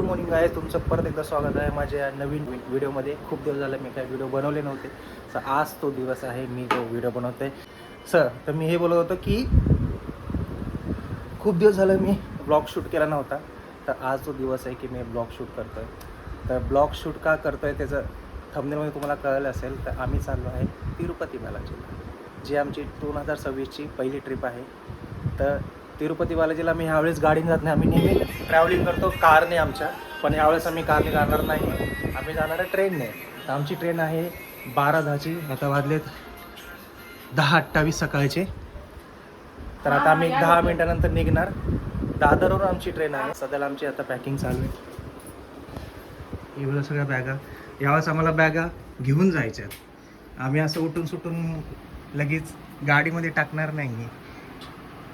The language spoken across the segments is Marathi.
गुड मॉर्निंग गाइस, तुमचं परत एकदा स्वागत आहे माझ्या नवीन व्हिडिओमध्ये. खूप दिवस झाले मी काही व्हिडिओ बनवले नव्हते, तर आज तो दिवस आहे मी जो व्हिडिओ बनवतो आहे. तर मी हे बोलत होतो की खूप दिवस झालं मी ब्लॉग शूट केला नव्हता, तर आज तो दिवस आहे की मी ब्लॉग शूट करतो आहे. तर ब्लॉग शूट का करतो आहे त्याचं थंबनेलमध्ये तुम्हाला कळलं असेल. तर आम्ही चाललो आहे तिरुपती बालाजीला, जी आमची 2026ची पहिली ट्रिप आहे. तर तिरुपती बालाजीला मी ह्यावेळेस गाडीने जात नाही, आम्ही नेहमी ट्रॅव्हलिंग करतो कारने आमच्या, पण यावेळेस आम्ही कारने जाणार नाही, आम्ही जाणार आहे ट्रेनने. तर आमची ट्रेन आहे 12:10ची. आता वाजलेत 10:28 सकाळचे. तर आता आम्ही 10 मिनिटानंतर निघणार. दादरवरून आमची ट्रेन आहे. सध्याला आमची आता पॅकिंग चालू आहे. एवढं सगळ्या बॅगा, यावेळेस आम्हाला बॅगा घेऊन जायच्या. आम्ही असं उठून सुटून लगेच गाडीमध्ये टाकणार नाही.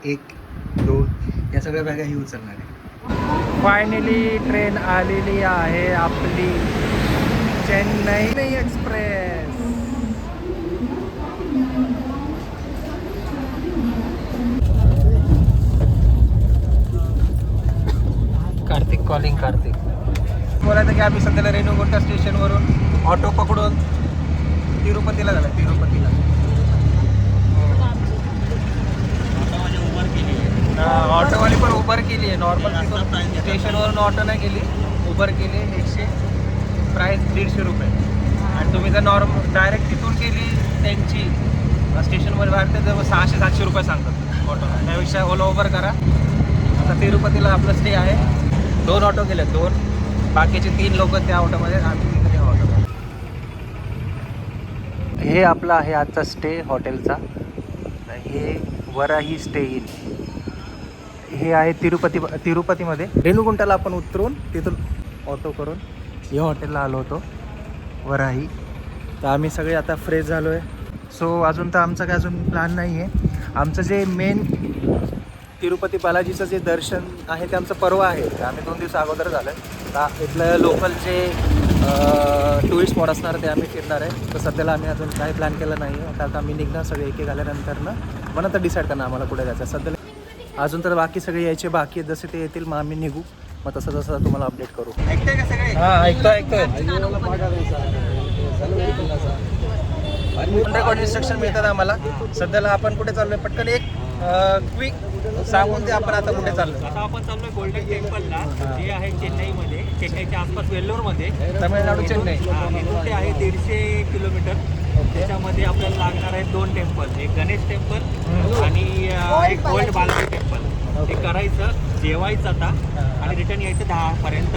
1, 2 या सगळ्या बॅगा ही उचलणार आहे. फायनली ट्रेन आलेली आहे आपली, चेन्नई एक्सप्रेस. कार्तिक कॉलिंग. कार्तिक बोलायचं की आम्ही सध्याला रेणुगुंटा स्टेशनवरून ऑटो पकडून तिरुपतीला झाला. तिरुपतीला ऑटोवाली पण उबर केली आहे. नॉर्मल स्टेशनवरून ऑटो नाही केली, उबर केली. 100 प्राईस 150 रुपये. आणि तुम्ही जर डायरेक्ट तिथून केली त्यांची स्टेशनवर बाहेर तर जवळ 600-700 रुपये सांगतात ऑटो. त्यापेक्षा ओला उबर करा. आता तिरुपतीला आपलं स्टे आहे. 2 ऑटो केले, 2. बाकीचे 3 लोक त्या ऑटोमध्ये, आम्ही 3 त्या ऑटोमध्ये. हे आपलं आहे आजचा स्टे हॉटेलचा. हे वराही स्टे इन. हे आहे तिरुपतीमध्ये. रेणुगुंटाला आपण उतरून तिथून ऑटो करून या हॉटेलला आलो होतो, वराही. तर आम्ही सगळे आता फ्रेश झालो आहे. सो अजून तर आमचं काय अजून प्लॅन नाही आहे. आमचं जे मेन तिरुपती बालाजीचं जे दर्शन आहे ते आमचं परवा आहे. तर आम्ही 2 दिवस अगोदर झालं. तर इथलं लोकल जे टुरिस्ट स्पॉट असणार ते आम्ही फिरणार आहे. तर सध्याला आम्ही अजून काही प्लॅन केलं नाही आहे. आता आम्ही निघणार सगळे एक आल्यानंतर ना, मग नंतर डिसाईड करणार आम्हाला कुठे जायचं. सध्याला अजून तर बाकी सगळे यायचे बाकी आहेत. जसे ते येतील मग आम्ही निघू. मग तसं तसं तुम्हाला अपडेट करू. ऐकतोय का सगळे? हां, ऐकतोय. रेकॉर्ड इन्स्ट्रक्शन मिळतात आम्हाला. सध्याला आपण कुठे चाललोय पटकन एक क्विक सांगून दे. आपण आता कुठे चाललो? आता आपण चाललोय गोल्डन टेम्पलला, जे आहे चेन्नईमध्ये, चेन्नईच्या आसपास वेल्लोरमध्ये, तामिळनाडू, चेन्नई. इथून ते आहे 150 किलोमीटर. त्याच्यामध्ये आपल्याला लागणार आहे 2 टेम्पल, एक गणेश टेम्पल आणि एक गोल्ड बालाजी टेम्पल. ते करायचं, जेवायचं आता आणि रिटर्न यायचं 10 पर्यंत.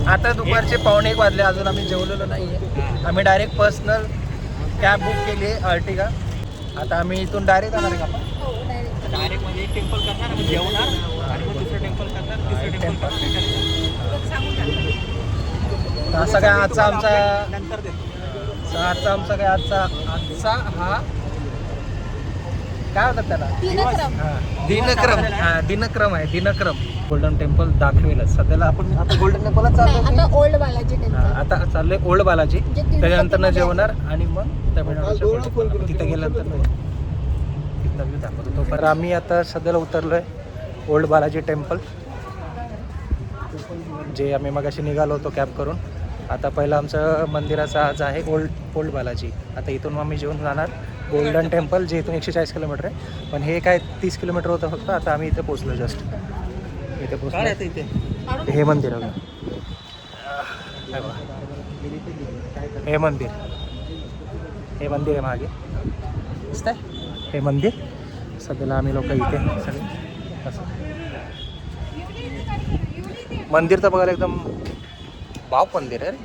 आता दुपारचे 1:15 वाजले, अजून आम्ही जेवलेलो नाही आहे. आम्ही डायरेक्ट पर्सनल कॅब बुक केली आहे, अर्टिगा. आता आम्ही इथून डायरेक्ट जाणार आहे का? डायरेक्ट म्हणजे एक टेम्पल करणार आणि जेवणार आणि मग दुसरं टेम्पल करणार, तिसरं टेम्पल करणार. असं काय आजचा आमचा नंतर देतो. आमचा काय आजचा हा काय होतात त्याला? दिनक्रम आहे. दिनक्रम गोल्डन टेम्पल दाखवेल. सध्याला आपण आता गोल्डन टेम्पलच चाललो. आता ओल्ड बालाजी टेम्पल. आता चाललोय ओल्ड बालाजी. त्याच्यानंतर न जेवणार आणि मग तामिळनाडूच्या तिथे गेल्यानंतर तिथला व्ह्यू दाखवतो. तर आम्ही आता सध्याला उतरलोय ओल्ड बालाजी टेम्पल, जे आम्ही मगाशी निघालो होतो कॅब करून. आता पहिलं आमचं मंदिराचं आज आहे ओल्ड बालाजी. आता इथून आम्ही जेवून जाणार गोल्डन टेम्पल, जे इथून 140 किलोमीटर आहे. पण हे काय 30 किलोमीटर होतं फक्त. आता आम्ही इथे पोचलो, जस्ट इथे पोचलो. इथे हे मंदिर आहे, हे मंदिर आहे मागे दिसत आहे हे मंदिर. सध्याला आम्ही लोक इथे सगळे असं मंदिर तर बघायला एकदम वाव मंदिर आहे रे.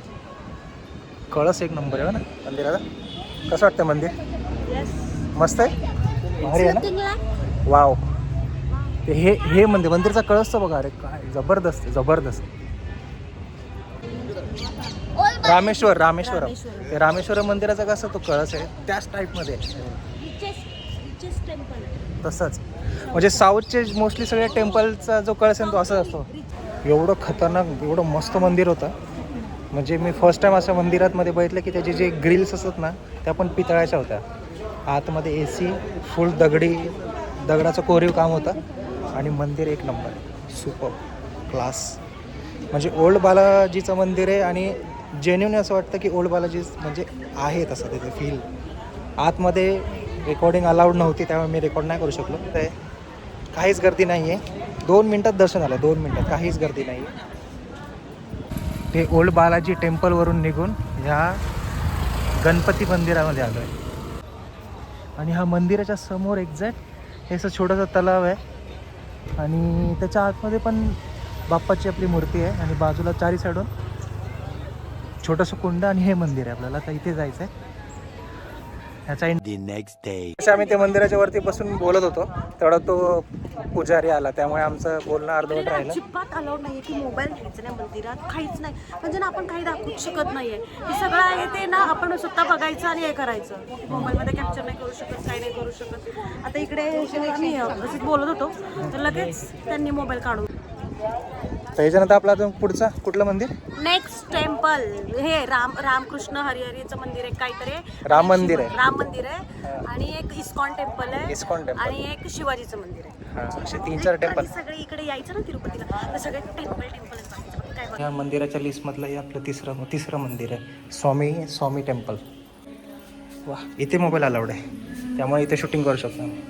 कळस एक नंबर आहे ना मंदिराचा. कसं वाटतं मंदिर? मस्त आहे, भारी आहे ना. वाव. ते हे मंदिरचा कळस तर बघा रे, काय जबरदस्त. रामेश्वरम. ते रामेश्वरम मंदिराचा कसा तो कळस आहे त्याच टाईपमध्ये तसंच. म्हणजे साऊथचे मोस्टली सगळ्या टेम्पलचा जो कळस आहे तो असाच असतो. एवढं खतरनाक, एवढं मस्त मंदिर होतं. म्हणजे मी फर्स्ट टाईम असं मंदिरातमध्ये बघितलं की त्याचे जे ग्रिल्स असतात ना त्या पण पितळाच्या होत्या. आतमध्ये AC, फुल दगडाचं कोरीव काम होतं. आणि मंदिर एक नंबर, सुपर क्लास. म्हणजे ओल्ड बालाजीचं मंदिर आहे आणि जेन्युन असं वाटतं की ओल्ड बालाजी म्हणजे आहे तसं तिथे फील. आतमध्ये रेकॉर्डिंग अलाउड नव्हती त्यामुळे मी रेकॉर्ड नाही करू शकलो. ते काहीच गर्दी नाही आहे. 2 मिनटात दर्शन आलं, 2 मिनटात, काहीच गर्दी नाही आहे. ते ओल्ड बालाजी टेम्पलवरून निघून ह्या गणपती मंदिरामध्ये आलो आहे. आणि हा मंदिराच्या समोर एक्झॅक्ट हे असं छोटंसं तलाव आहे आणि त्याच्या आतमध्ये पण बाप्पाची आपली मूर्ती आहे आणि बाजूला चारी साईडून छोटंसं कुंड आणि हे मंदिर आहे. आपल्याला तर इथे जायचं आहे. ह्याचा नेक्स्ट डे आम्ही ते मंदिराच्या वरती बसून बोलत होतो तेवढा तो पुजारी आला, त्यामुळे आमचं बोलणं अर्धवट राहिलं. अजिबात अलाउड नाहीये की मोबाईल घ्यायचं नाही मंदिरात, काहीच नाही. म्हणजे ना आपण काही दाखवूच शकत नाहीये. हे सगळं आहे ते ना आपण स्वतः बघायचं आणि हे करायचं. मोबाईलमध्ये कॅप्चर नाही करू शकत, काही नाही करू शकत. आता इकडे मी असं बोलत होतो तर लगेच त्यांनी मोबाईल काढून. त्याच्यानंतर आपला अजून पुढचा कुठलं मंदिर? नेक्स्ट टेम्पल हे रामकृष्ण हरिहरीचं मंदिर आहे काहीतरी. राम मंदिर आहे. राम मंदिर आहे आणि एक इस्कॉन टेम्पल आहे. इस्कॉन टेम्पल आणि एक शिवाजीचं मंदिर आहे. असे 3-4 टेम्पल. सगळे इकडे यायचं ना तिरुपतीला तर सगळे टेम्पल काय. या मंदिराच्या लिस्टमधलं हे आपलं तिसरं मंदिर आहे, स्वामी टेम्पल. वा, इथे मोबाईल अलाउड आहे त्यामुळे इथे शूटिंग करू शकतो आम्ही.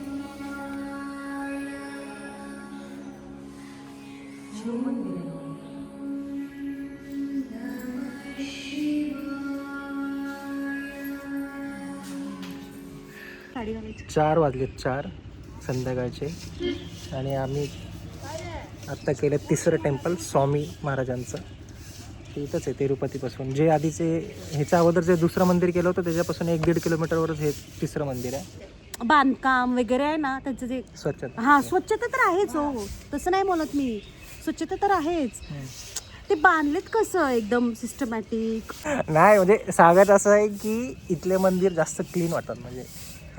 साडी घालायची. 4 वाजलेत, 4 संध्याकाळचे आणि आम्ही आत्ता केलं तिसरं टेम्पल स्वामी महाराजांचं. ते इथंच आहे तिरुपतीपासून. जे आधीचे ह्याच्या अगोदर जे दुसरं मंदिर केलं होतं त्याच्यापासून 1-1.5 किलोमीटरवरच हे तिसरं मंदिर आहे. बांधकाम वगैरे आहे ना त्यांचं जे स्वच्छता. हा स्वच्छता तर आहेच. हो तसं नाही बोलत मी, स्वच्छता तर आहेच. ते बांधलेत कसं एकदम सिस्टमॅटिक. नाही म्हणजे सांगायचं असं आहे की इथले मंदिर जास्त क्लीन वाटतात. म्हणजे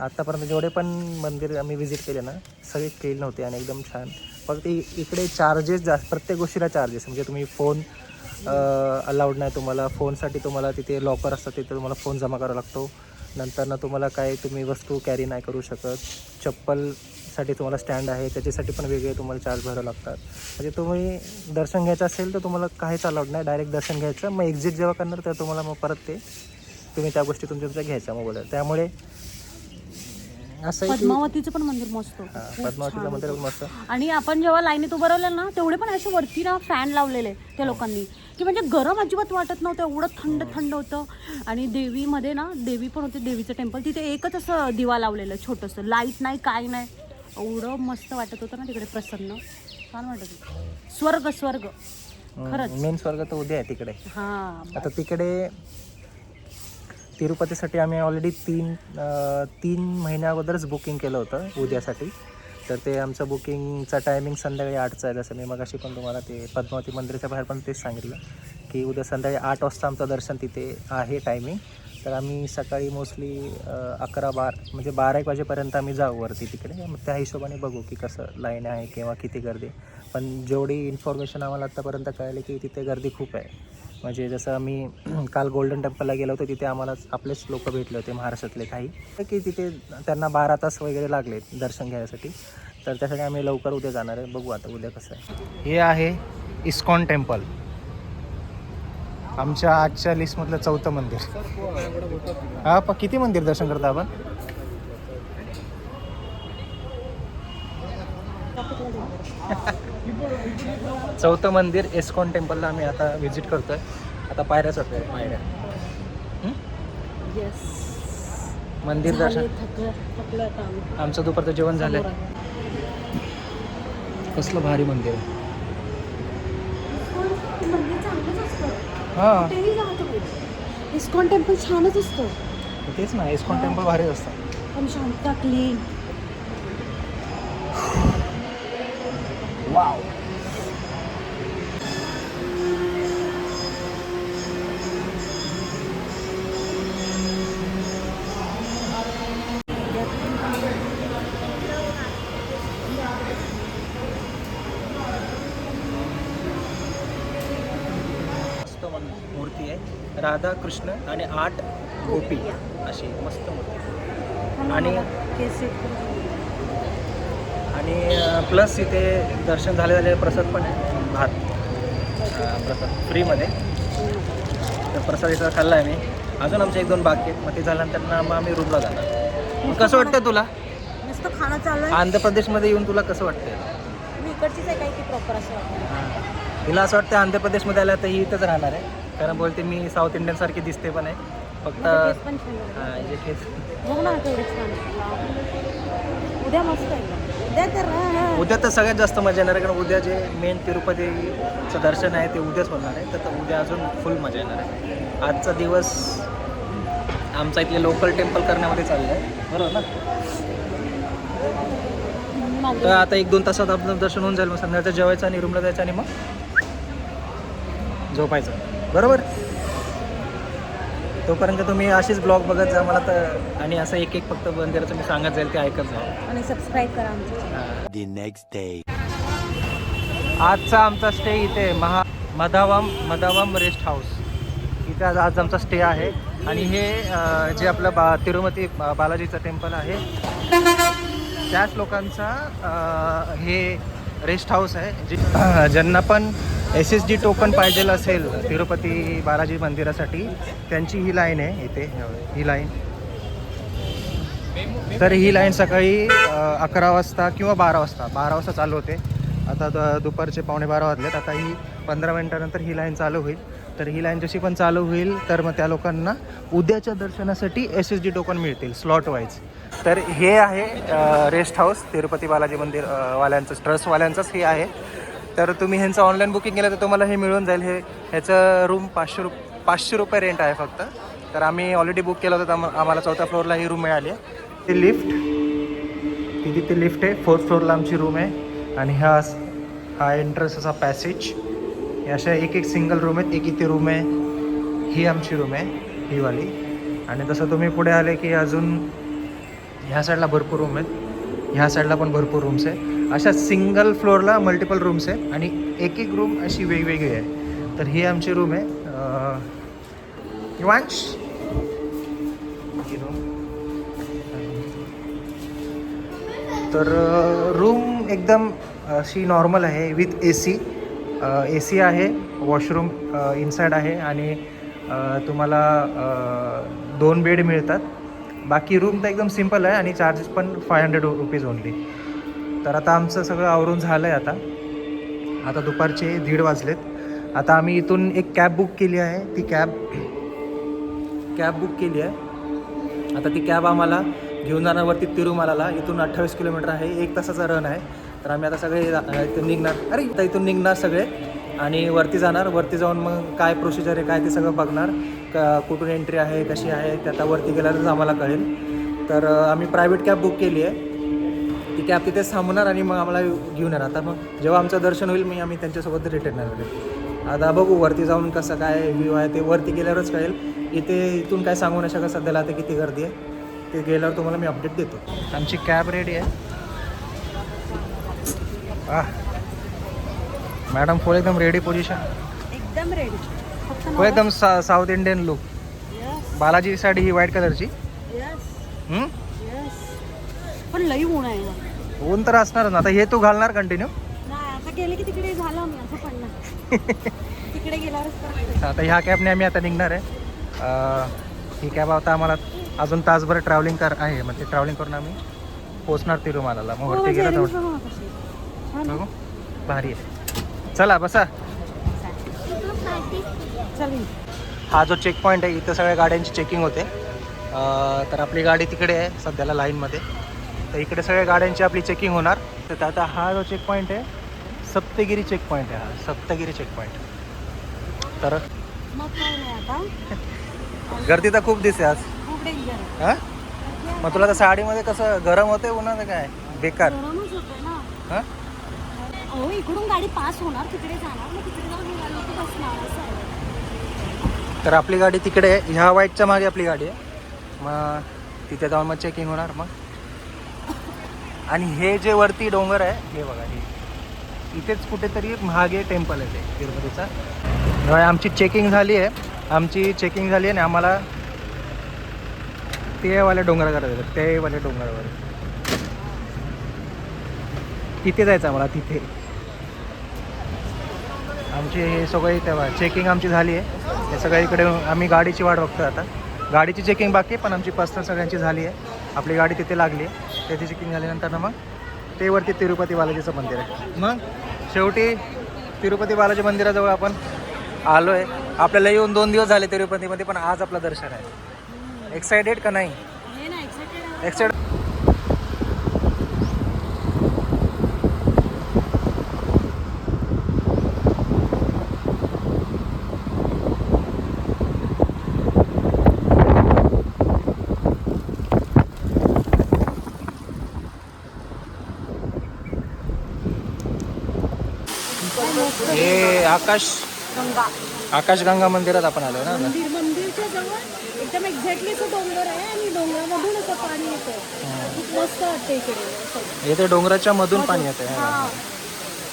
आतापर्यंत जेवढे पण मंदिर आम्ही व्हिजिट केले ना सगळे क्लीन नव्हते आणि एकदम छान. फक्त इकडे चार्जेस जास्त, प्रत्येक गोष्टीला चार्जेस. म्हणजे तुम्ही फोन अलाउड नाही तुम्हाला. फोनसाठी तुम्हाला तिथे लॉकर असतात, तिथे तुम्हाला फोन जमा करावा लागतो. नंतर ना तुम्हाला काय तुम्ही वस्तू कॅरी नाही करू शकत. चप्पलसाठी तुम्हाला स्टँड आहे त्याच्यासाठी पण वेगळे तुम्हाला चार्ज भरावे लागतात. म्हणजे तुम्ही दर्शन घ्यायचं असेल तर तुम्हाला काहीच अलाउड नाही, डायरेक्ट दर्शन घ्यायचं. मग एक्झिट जेव्हा करणार तर तुम्हाला मग परत ते तुम्ही त्या गोष्टी तुमच्या घ्यायच्या मोबाईलवर. त्यामुळे असं पद्मावतीचं पण मंदिर मस्त. पद्मावतीचं मंदिर मस्त. आणि आपण जेव्हा लाईनीत उभं राहिलं ना तेवढे पण असे वरती ना फॅन लावलेले त्या लोकांनी की म्हणजे गरम अजिबात वाटत नव्हतं, एवढं थंड थंड होतं. आणि देवीमध्ये ना देवी पण होते, देवीचं टेम्पल. तिथे एकच असं दिवा लावलेलं छोटंसं, लाईट नाही काय नाही. एवढं मस्त वाटत होतं ना तिकडे, प्रसन्न छान वाटत होतं. स्वर्ग खरंच. मेन स्वर्ग तर उद्या आहे तिकडे. हां आता तिकडे तिरुपतीसाठी आम्ही ऑलरेडी 3 महिन्या अगोदरच बुकिंग केलं होतं उद्यासाठी. तर ते आमचं बुकिंगचा टायमिंग संध्याकाळी 8चा आहे. जसं मी मगाशी पण तुम्हाला ते पद्मावती मंदिराच्या बाहेर पण तेच सांगितलं की उद्या संध्याकाळी 8 वाजता आमचं दर्शन तिथे आहे टायमिंग. तर आम्ही सकाळी मोस्टली 11-12 म्हणजे 12-1 वाजेपर्यंत आम्ही जाऊ वरती तिकडे. मग त्या हिशोबाने बघू की कसं लाईन आहे किंवा किती गर्दी. पण जेवढी इन्फॉर्मेशन आम्हाला आत्तापर्यंत कळली की तिथे गर्दी खूप आहे. म्हणजे जसं आम्ही काल गोल्डन टेम्पलला गेलो होतो तिथे आम्हाला आपलेच लोक भेटले होते महाराष्ट्रातले काही, की तिथे त्यांना 12 तास वगैरे लागले दर्शन घ्यायसाठी. तर त्यासाठी आम्ही लवकर उद्या जाणार आहे. बघू आता उद्या कसं आहे. हे आहे इस्कॉन टेम्पल, आमच्या आजच्या लिस्टमधलं 4थं मंदिर. हा पण किती मंदिर दर्शन करता आपण? चौथं मंदिर इस्कॉन टेम्पलला आम्ही आता व्हिजिट करतोय. आता पायऱ्या चढतोय, पायऱ्या. मंदिर दर्शन. आमचं दुपारचं जेवण झालंय. कसलं भारी मंदिर आहे. हां इस्कॉन टेम्पल छानच असतं. तेच ना, इस्कॉन टेम्पल भारी असतं. पण शांत क्लीन. वाव. मस्त मूर्ती आहे. राधा कृष्ण आणि 8 गोपी अशी मस्त मूर्ती. आणि प्लस इथे दर्शन झाले प्रसाद पण आहे, भात. प्रसाद फ्रीमध्ये. तर प्रसाद इथं खाल्ला आहे मी. अजून आमचे 1-2 बाकी आहेत. मग ते झाल्यानंतर ना मग आम्ही रूमला जाणार. मग कसं वाटतं तुला नुसतं खाणं चालू आहे. आंध्र प्रदेशमध्ये येऊन तुला कसं वाटतं? मी इकडचीच आहे काही की प्रॉपर असं वाटतं. तिला असं वाटतं आंध्र प्रदेशमध्ये आल्या तर ही इथंच राहणार आहे. कारण बोलते मी साऊथ इंडियन सारखी दिसते पण आहे. फक्त टेस्ट पण छान आहे. हां जे केस बघ ना तेवढी छान आहे. उद्या मस्त आहे. उद्या तर उद्या तर सगळ्यात जास्त मजा येणार आहे. कारण उद्या जे मेन तिरुपतीचं दर्शन आहे ते उद्याच होणार आहे. तर उद्या अजून फुल मजा येणार आहे. आजचा दिवस आमचा इथले लोकल टेम्पल करण्यामध्ये चाललं आहे, बरोबर ना? तर आता 1-2 तासात आपलं दर्शन होऊन जाईल. मग संध्याकाळचं जेवायचं आणि रूमला जायचं आणि मग झोपायचं, बरोबर? तोपर्यंत तुम्ही अशीच ब्लॉग बघत जा मला तर. आणि असं एक फक्त मंदिराचं मी सांगत जाईल ते ऐकत जा. आणि सबस्क्राईब करा आमचं. The next day. आजचा आमचा स्टे इथे मदावम रेस्ट हाऊस इथे आज आमचा स्टे आहे. आणि हे जे आपलं तिरुपती बालाजीचं टेम्पल आहे त्याच लोकांचा हे रेस्ट हाऊस आहे. ज्यांना पण SSD टोकन पाहिजे असेल तिरुपती बालाजी मंदिरासाठी त्यांची ही लाईन आहे इथे. ही लाईन, तर ही लाईन सकाळी 11 वाजता किंवा 12 वाजता चालू होते. आता दुपारचे 11:15 वाजलेत. आता ही 15 मिनिटानंतर ही लाईन चालू होईल. तर ही लाईन जशी पण चालू होईल तर मग त्या लोकांना उद्याच्या दर्शनासाठी SSD टोकन मिळतील स्लॉट वाईज. तर हे आहे रेस्ट हाऊस तिरुपती बालाजी मंदिर वाल्यांचं, ट्रस्टवाल्यांचंच हे आहे. तर तुम्ही ह्यांचं ऑनलाईन बुकिंग केलं तर तुम्हाला हे मिळून जाईल. ह्याचं रूम 500 रुपये रेंट आहे फक्त. तर आम्ही ऑलरेडी बुक केलं होतं तर आम्हाला 4थ्या फ्लोअरला ही रूम मिळाली आहे. ती लिफ्ट, तिथे लिफ्ट आहे. 4th फ्लोअरला आमची रूम आहे. आणि हा एंट्रन्स असा पॅसेज. हे अशा एक सिंगल रूम आहेत. एक इथे रूम आहे, ही आमची रूम आहे ही वाली. आणि तसं तुम्ही पुढे आले की अजून ह्या साईडला भरपूर रूम आहेत, ह्या साईडला पण भरपूर रूम्स आहे. अशा सिंगल फ्लोअरला मल्टिपल रूम्स आहेत आणि एक रूम अशी वेगवेगळी आहे. तर ही आमची रूम आहे. युवांश ही रूम. तर रूम एकदम अशी नॉर्मल आहे विथ AC आहे. वॉशरूम इनसाईड आहे आणि तुम्हाला 2 बेड मिळतात. बाकी रूम तर एकदम सिम्पल आहे आणि चार्जेस पण 500 रुपीज ओनली. तर आता आमचं सगळं आवरून झालं आहे. आता दुपारचे 1:30 वाजलेत. आता आम्ही इथून एक कॅब बुक केली आहे. ती कॅब बुक केली आहे. आता ती कॅब आम्हाला घेऊन जाणार वरती तिरुमलाला. इथून 28 किलोमीटर आहे, 1 तासाचा रन आहे. तर आम्ही आता सगळे इथून निघणार. आता इथून निघणार सगळे आणि वरती जाणार. वरती जाऊन मग काय प्रोसिजर आहे काय ते सगळं बघणार. कुठून एंट्री आहे कशी आहे ते आता वरती गेल्यावरच आम्हाला कळेल. तर आम्ही प्रायव्हेट कॅब बुक केली आहे. ती कॅब तिथेच थांबणार आणि मग आम्हाला घेऊन येणार. आता मग जेव्हा आमचं दर्शन होईल आम्ही त्यांच्यासोबत रिटर्न येणार. आता बघू वरती जाऊन कसं काय व्ह्यू आहे ते वरती गेल्यावरच कळेल. इथून काय सांगू नाही शकत सध्याला आता किती गर्दी आहे. ते गेल्यावर तुम्हाला मी अपडेट देतो. आमची कॅब रेडी आहे. मॅडम फुल एकदम रेडी पोझिशन, एकदम रेडी. फुल एकदम south Indian look. Balaji sari ही व्हाईट कलरची. पण लई ऊन आहे. ऊन तर असणार ना. आता हे तू घालणार कंटिन्यू. नाही आता गेले की तिकडे झालं मी असं पडणार. तिकडे गेल्यावरच. आता ह्या कॅबने आम्ही आता निघणार आहे. ही कॅब आता आम्हाला अजून तासभर ट्रॅव्हलिंग आहे. मग ते ट्रॅव्हलिंग करून आम्ही पोचणार तिरुमलाला. मग वरती गेलं तर बघू भारी आहे. चला बसा. हा जो चेक पॉईंट आहे इथं सगळ्या गाड्यांची चेकिंग होते. तर आपली गाडी तिकडे आहे सध्याला लाईनमध्ये. तर इकडे सगळ्या गाड्यांची आपली चेकिंग होणार. तर आता हा जो चेक पॉईंट आहे सप्तगिरी चेक पॉईंट आहे. हा सप्तगिरी चेक पॉईंट. तर मग काय नाही आता. गर्दी तर खूप दिसते आज. खूप डेंजर. हां मग तुला तर साडीमध्ये कसं गरम होते उन्हाचं काय बेकार. गरमच होतंय ना. हां अहो इकडून गाडी पास होणार तिकडे जाणार मग तिकडे जाऊन लोक बसणार असं आहे. तर आपली गाडी तिकडे आहे. ह्या व्हाईटच्या मागे आपली गाडी आहे. मग तिथे जाऊन मग चेकिंग होणार. मग आणि हे जे वरती डोंगर आहे हे बघा, हे इथेच कुठेतरी महागे टेम्पल आहे ते तिरुपतीचा. आमची चेकिंग झाली आहे. आणि आम्हाला ते वाल्या डोंगरावर जायचं. ते वाल्या डोंगरावर तिथे जायचं आम्हाला. तिथे आमची हे सगळी तेव्हा चेकिंग आमची झाली आहे. हे सगळं इकडे आम्ही गाडीची वाट बघतो आता. गाडीची चेकिंग बाकी आहे, पण आमची पर्सनल सगळ्यांची झाली आहे. आपली गाडी तिथे लागली आहे. त्याची चेकिंग झाल्यानंतर ना मग ते वरती तिरुपती बालाजीचं मंदिर आहे. मग शेवटी तिरुपती बालाजी मंदिराजवळ आपण आलो आहे. आपल्याला येऊन 2 दिवस झाले तिरुपतीमध्ये, पण आज आपलं दर्शन आहे. एक्सायटेड का नाही? एक्सायटेड. हे आकाशगंगा मंदिरात आपण आलो ना. मंदिरच्या जवळ एकदम एक्झॅक्टली असं डोंगर आहे आणि डोंगरामधून असं पाणी येतं. खूप मस्त वाटतं इकडे. इथे डोंगराच्या मधून पाणी येते.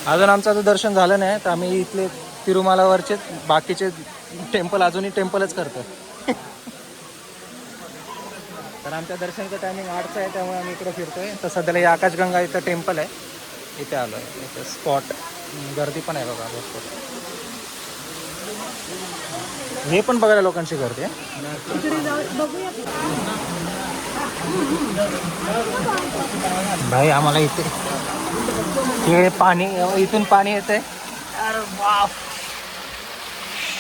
अजून आमचं आता दर्शन झालं नाही, तर आम्ही इथले तिरुमालावरचे बाकीचे टेम्पल अजूनही टेम्पलच करतो. तर आमच्या दर्शनाचं टायमिंग 8चं आहे, त्यामुळे आम्ही इकडे फिरतोय. तर सध्याला हे आकाशगंगा इथं टेम्पल आहे, इथे आलो आहे. इथे स्पॉट गर्दी पण आहे बघा भरपूर. हे पण बघायला लोकांची गर्दी आहे. भाई आम्हाला इथे हे पाणी, इथून पाणी येत आहे. अरे बाप,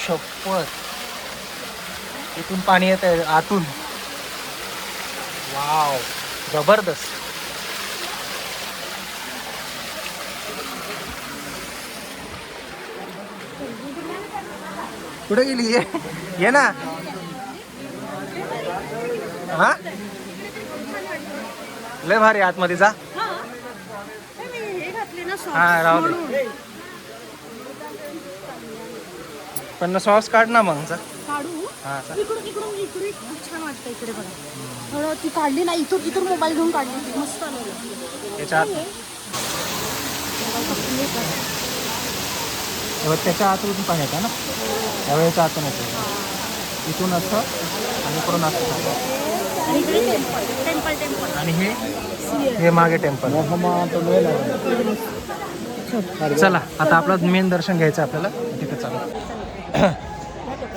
शपथ, इथून पाणी येत आहे आतून. वाव, जबरदस्त. कुठे गेली? ये ना. हा, लय भारी आतमध्ये जा. हा राहू दे, पण सॉस काढ ना मग. काढू. हा इकडे छान वाटतं. इकडे बघा, थोडं ती काढली ना, इथून मोबाईल घेऊन काढली ती, मस्त आलं. त्याच्या त्याच्या आतून पाणी येतं ना, त्यावेळेच्या आतून येतं. इथून असतं आणि इकडून असतं. आणि हे मागे टेम्पल. चला आता आपलं मेन दर्शन घ्यायचं आपल्याला तिथे. चला,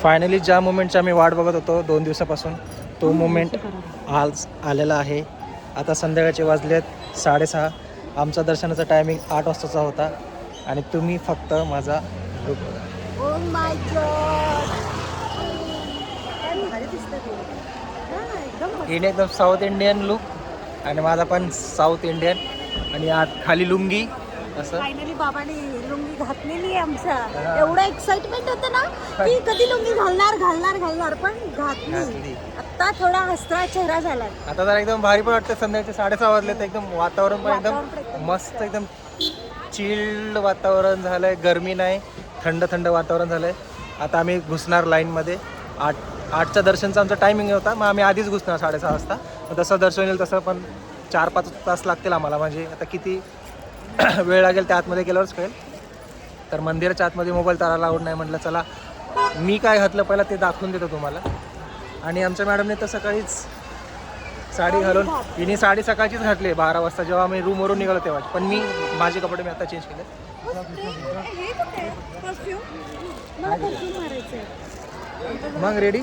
फायनली ज्या मोमेंटची आम्ही वाट बघत होतो 2 दिवसापासून, तो मोमेंट आज आलेला आहे. आता संध्याकाळचे वाजलेत 6:30. आमचा दर्शनाचा टायमिंग 8 वाजताचा होता आणि तुम्ही फक्त माझा लुक बघा. ओह माय गॉड, हिने एकदम साऊथ इंडियन लुक आणि माझा पण साऊथ इंडियन, आणि आत खाली लुंगी. असं फायनली बाबाने लुंगी घातलेली आहे आमच्या. एवढं एक्साइटमेंट होतं ना की कधी लुंगी घालणार, पण घातली. आता थोडा हसरा चेहरा झाला. आता जरा एकदम भारी पण वाटतं. संध्याकाळचे 6:30 वाजले, तर एकदम वातावरण पण एकदम मस्त, एकदम चिल्ड वातावरण झालंय. गरमी नाही, थंड वातावरण झालंय. आता आम्ही घुसणार लाईनमध्ये. 8च्या दर्शनचा आमचा टायमिंग होता, मग आम्ही आधीच घुसणार 6:30 वाजता. मग तसं दर्शन येईल तसं, पण 4-5 तास लागतील आम्हाला. म्हणजे आता किती वेळ लागेल त्या आतमध्ये गेल्यावरच कळेल. तर मंदिराच्या आतमध्ये मोबाईल तारा लावून नाही म्हटलं, चला मी काय घातलं पहिला ते दाखवून देतो तुम्हाला. आणि आमच्या मॅडमने तर सकाळीच साडी घालून, हिने साडी सकाळचीच घातली 12 वाजता, जेव्हा आम्ही रूमवरून निघालो तेव्हा. पण माझे कपडे मी आता चेंज केले. मग रेडी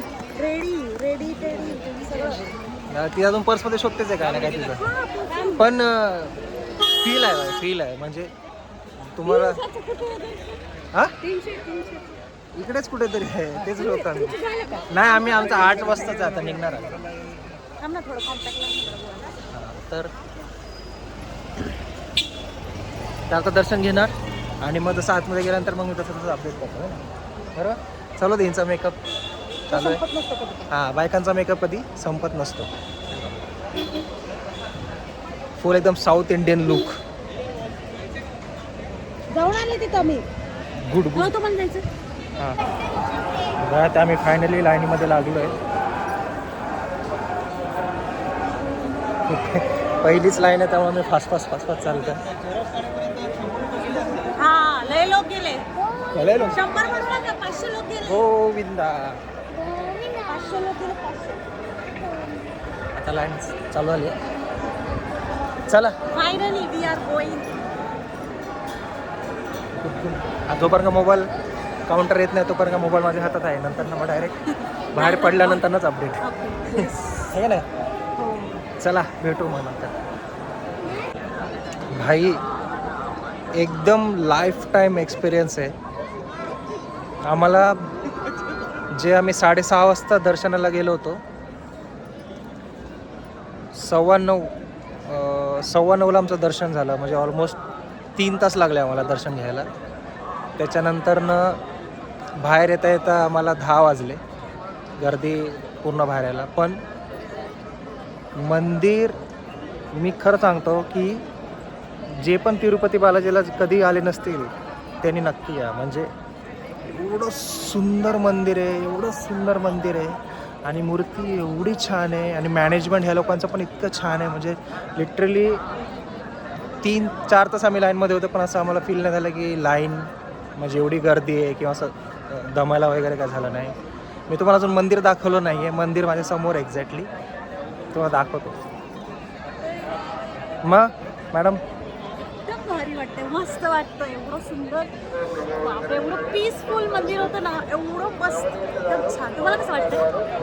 ती अजून पर्समध्ये शोधतेच आहे काय ना काय तिचं. पण फील आहे म्हणजे तुम्हाला. हा, इकडेच कुठेतरी आहे, तेच होतं आम्ही. नाही, आम्ही आमचा 8 वाजताच आता निघणार आहे. तर त्याचं दर्शन घेणार आणि मग जसं आतमध्ये गेल्यानंतर मग मी तसं अपडेट करतो. बरोबर, चलो त्यांचा मेकअप चालू आहे. हां, बायकांचा मेकअप कधी संपत नसतो. फुल एकदम साऊथ इंडियन लुक. जाऊन आले तिथं मी. गुड. हां, बघा आम्ही फायनली लाईनीमध्ये लागलो आहे. पहिलीच लाईन आहे, त्यामुळे मी फास्ट चालतो. हा, लय लोक गेले. 100 म्हणू नका, 500 लोक गेले. गोविंदा. 500 लोक गेले, 500. आता लाईन चालू आली. चला, फायनली वी आर गोइंग. जोपर्यंत मोबाईल काउंटर येत नाही तोपर्यंत मोबाईल माझ्या हातात आहे, नंतर ना मग डायरेक्ट बाहेर पडल्यानंतरच अपडेट आहे ना. चला भेटू मग नंतर. भाई एकदम लाईफ टाईम एक्सपिरियन्स आहे आम्हाला. जे आम्ही 6:30 वाजता दर्शनाला गेलो होतो, 9:15ला आमचं दर्शन झालं. म्हणजे ऑलमोस्ट 3 तास लागले आम्हाला दर्शन घ्यायला. त्याच्यानंतरनं बाहेर येता येता आम्हाला 10 वाजले, गर्दी पूर्ण बाहेर यायला. पण मंदिर मी खरं सांगतो की जे पण तिरुपती बालाजीला कधी आले नसतील त्यांनी नक्की या. म्हणजे एवढं सुंदर मंदिर आहे, एवढं सुंदर मंदिर आहे आणि मूर्ती एवढी छान आहे आणि मॅनेजमेंट ह्या लोकांचं पण इतकं छान आहे. म्हणजे लिटरली 3-4 तास आम्ही लाईनमध्ये होतो, पण असं आम्हाला फील नाही झालं की लाईन म्हणजे एवढी गर्दी आहे किंवा असं दमायला वगैरे काय झालं नाही. मी तुम्हाला अजून मंदिर दाखवलं नाही आहे, मंदिर माझ्यासमोर एक्झॅक्टली तुम्हाला दाखवतो. मग मॅडम एकदम भारी वाटतंय, मस्त वाटतं, एवढं सुंदर, बापरे, एवढं पीसफुल मंदिर होतं ना, एवढं मस्त, एकदम छान. तुम्हाला कसं वाटतं?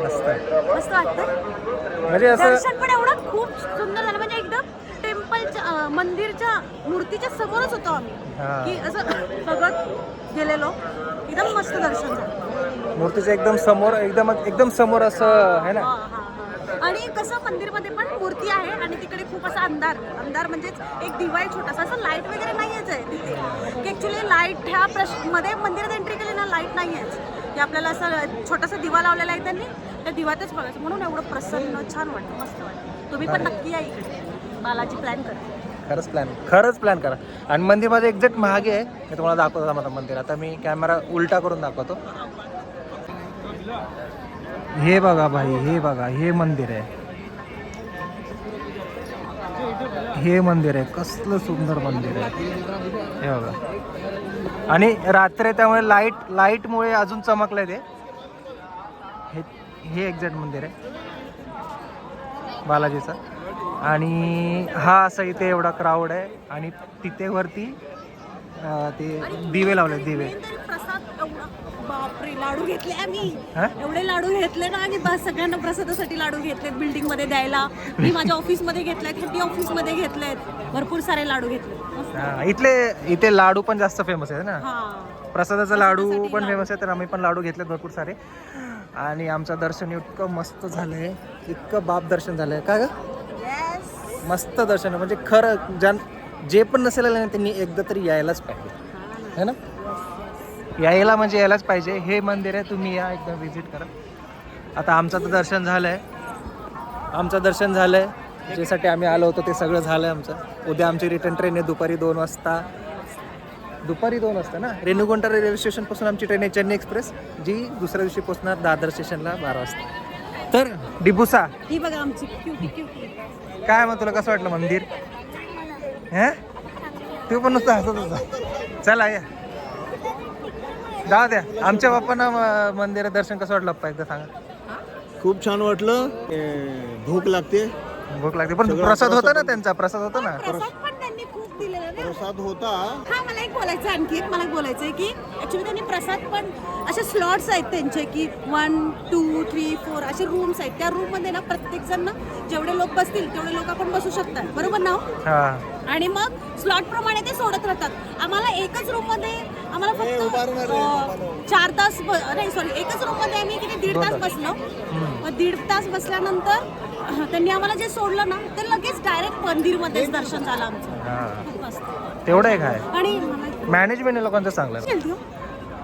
मस्त आहे. मस्त वाटतं. म्हणजे असं दर्शन पण एवढं खूप सुंदर झालं, म्हणजे एकदम टेम्पलच्या मंदिरच्या मूर्तीच्या समोरच होतो आम्ही, हां. की असं बघत गेलेलो. एकदम मस्त दर्शन झालं. मूर्तीचं एकदम समोर, एकदम समोर असं आहे ना. हा, हा, हा. आणि कसं मंदिरमध्ये पण मूर्ती आहे आणि तिकडे खूप असा अंधार म्हणजेच एक दिवा आहे छोटासा, असं लाईट वगैरे नाहीच आहे तिथे. की ॲक्च्युली लाईट ह्या मध्ये मंदिरात एंट्री केली ना, लाईट नाही आहेच, की आपल्याला असं छोटासा दिवा लावलेला आहे त्यांनी, त्या दिवातच बघायचं. म्हणून एवढं प्रसन्न छान वाटतं, मस्त वाटतं. तुम्ही पण नक्की या इकडे, बालाजी प्लॅन करा. खरंच प्लॅन करा. आणि मंदिर माझं एक्झॅक्ट महागे आहे, मी तुम्हाला दाखवतो माझं मंदिर. आता मी कॅमेरा उलटा करून दाखवतो. हे बघा भाई, हे बघा, हे मंदिर आहे, हे मंदिर आहे. कसलं सुंदर मंदिर आहे हे बघा. आणि रात्र त्यामुळे लाईटमुळे अजून चमकलंय ते. हे एक्झॅक्ट मंदिर आहे बालाजीचं. आणि हा असं इथे एवढा क्राऊड आहे आणि तिथे वरती ते दिवे लावले, दिवे. प्रसाद एवढा, बापरे, लाडू घेतले आम्ही, हा? एवढे लाडू घेतले ना, आणि बस सगळ्यांना प्रसादासाठी लाडू घेतलेत. बिल्डिंग मध्ये द्यायला मी माझ्या ऑफिसमध्ये घेतलेत, ह्यांनी ऑफिसमध्ये घेतलेत, भरपूर सारे लाडू घेतले. हा, इथे लाडू पण जास्त फेमस आहे ना. हा, प्रसादाचा लाडू पण फेमस आहे, तर आम्ही पण लाडू घेतलेत भरपूर सारे. आणि आमचं दर्शन इतकं मस्त झालंय, इतकं बाप दर्शन झालंय का ग. मस्त दर्शन आहे. म्हणजे खरं जे पण नसेल ना त्यांनी एकदा तरी यायलाच पाहिजे, है ना. यायलाच पाहिजे. हे मंदिर आहे, तुम्ही या एकदा व्हिजिट करा. आता आमचं तर दर्शन झालंय, ज्यासाठी आम्ही आलो होतो ते सगळं झालंय आमचं. उद्या आमची रिटर्न ट्रेन आहे दुपारी 2 वाजता. दुपारी 2 वाजता ना. रेणुगुंटा रेल्वे स्टेशनपासून आमची ट्रेन आहे चेन्नई एक्सप्रेस, जी दुसऱ्या दिवशी पोहोचणार दादर स्टेशनला 12 वाजता. तर डिबुसा, ही बघा आमची क्यूटी. काय मग तुला कसं वाटलं मंदिर? तू पण नुसतं हसत होता. चला या, जाऊ द्या. आमच्या बाप्पांना मंदिरात दर्शन कसं वाटलं अप्पा, एकदा सांगा. खूप छान वाटलं. भूक लागते, पण प्रसाद होता ना, त्यांचा प्रसाद होता ना. प्रसाद पण त्यांनी खूप दिलेला ना. प्रसाद होता. हा, मला एक बोलायचं, आणखी एक मला एक बोलायचं आहे की ॲक्च्युली त्यांनी प्रसाद पण असे स्लॉट्स आहेत त्यांचे, की 1, 2, 3, 4 असे रूम्स आहेत. त्या रूममध्ये ना प्रत्येक जण ना जेवढे लोक बसतील तेवढे लोक आपण बसू शकतात, बरोबर ना. हा, आणि मग स्लॉट प्रमाणे ते सोडत राहतात. आम्हाला एकच रूम मध्ये आम्हाला फक्त 4 तास नाही, सॉरी, एकच रूम मध्ये आम्ही किती 1.5 तास बसलो. मग 1.5 तास बसल्यानंतर त्यांनी आम्हाला जे सोडलं ना, ते लगेच डायरेक्ट मंदिरमध्येच दर्शन झालं आमचं. खूप मस्त. तेवढं एक आहे. आणि मॅनेजमेंट लोकांचं चांगलं.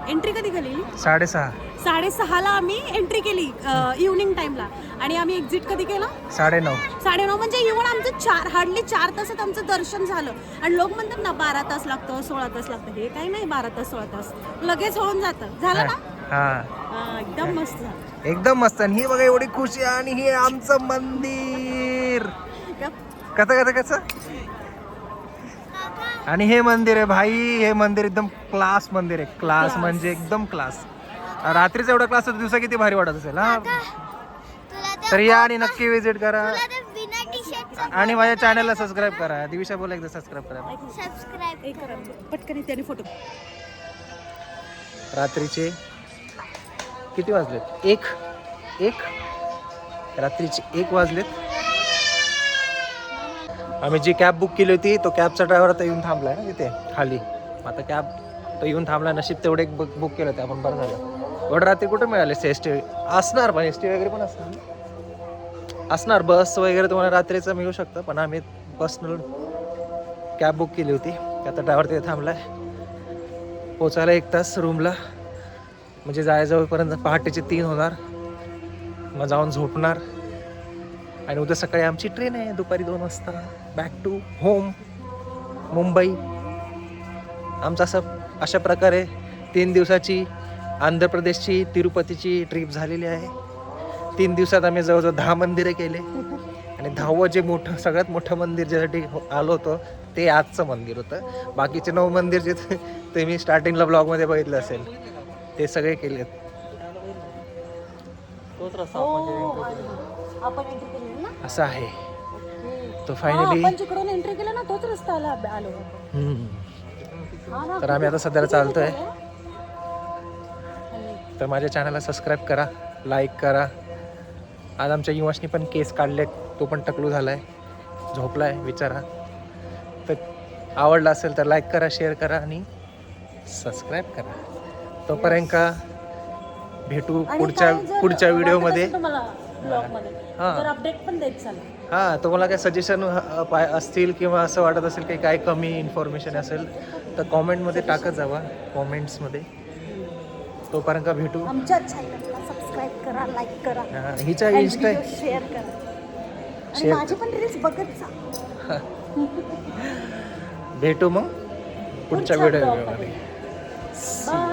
एंट्री कधी केलेली? 6:30. 6:30ला आम्ही एंट्री केली इव्हनिंग टाइमला. आणि आम्ही एक्झिट कधी केला? 9:30. 9:30 म्हणजे इव्हन आमचं हार्डली 4 तासात आमचं दर्शन झालं. आणि लोक म्हणतात ना 12 तास लागतं, 16 तास लागतं. हे काही नाही, 12 तास 16 तास लगेच होऊन जातं. झालं ना. हा, एकदम मस्त झालं, एकदम मस्त. आणि ही बघा एवढी खुशी, आणि हे आमचं मंदिर कसं. आणि हे मंदिर आहे भाई, हे मंदिर एकदम क्लास मंदिर आहे. क्लास म्हणजे एकदम क्लास. रात्रीचा एवढा क्लास, दिवसा किती भारी वाटत असेल. हा, तर या आणि नक्की विजिट करा. आणि माझ्या चॅनलला सबस्क्राईब करा. दिविशा बोला, एकदा सबस्क्राईब करा. पटकन त्याने फोटो. रात्रीचे किती वाजलेत? एक रात्रीचे 1 वाजलेत. आम्ही जी कॅब बुक केली होती तो कॅबचा ड्रायव्हर आता येऊन थांबलाय ना तिथे खाली. आता कॅब तो येऊन थांबला. नशीब तेवढे एक बुक केलं होतं आपण, बरं झालं. एवढं रात्री कुठं मिळाले? एस टी असणार, पण एस टी वगैरे पण असणार. बस वगैरे तुम्हाला रात्रीचं मिळू शकतं, पण आम्ही पर्सनल कॅब बुक केली होती. आता ड्रायव्हर तिथे थांबलाय. पोचायला 1 तास रूमला, म्हणजे जायजवळपर्यंत पहाटेचे 3 होणार. मग जाऊन झोपणार आणि उद्या सकाळी आमची ट्रेन आहे दुपारी 2 वाजता बॅक टू होम मुंबई. आमचं अशा प्रकारे 3 दिवसाची आंध्र प्रदेशची तिरुपतीची ट्रिप झालेली आहे. 3 दिवसात आम्ही जवळजवळ 10 मंदिरे केले आणि 10वं जे सगळ्यात मोठं मंदिर ज्यासाठी आलो होतो ते आजचं मंदिर होतं. बाकीचे 9 मंदिर जे ते मी स्टार्टिंगला ब्लॉगमध्ये बघितलं असेल ते सगळे केलेत. तोच रस्ता आपण एंट्री केली ना, असं आहे तो हा, फायनली. आपण जिकडून एंट्री केलं ना तोच रस्ता आलो. हा ना, तर आम्ही आता सध्याला चालतोय. किती तर माझ्या चॅनलला सबस्क्राईब करा, लाईक करा. आज आमच्या युवाशनी पण केस काढलेत, तो पण टकलू झालाय, झोपलाय विचारा. तर आवडला असेल तर लाईक करा, शेअर करा आणि सबस्क्राईब करा. तोपर्यंत भेटू आणि पुढच्या काय जर पुढच्या वाटत व्हिडिओमध्ये. असेल तुम्हाला ब्लॉगमध्ये, हा. तर अपडेट पण देत चला. हां, तुम्हाला काय सजेशन असतील किंवा असं वाटत असेल की काय कमी इन्फॉर्मेशन असेल तर कॉमेंटमध्ये टाकत जावा, कॉमेंट्समध्ये. तोपर्यंत भेटू. आमच्या चॅनलला सबस्क्राईब करा, लाईक करा, हिच्या इन्स्टा शेअर करा आणि Share माझी पण रील्स बघत जा. भेटू मग पुढच्या पुढच्या व्हिडिओमध्ये. vlogमध्ये. बाय.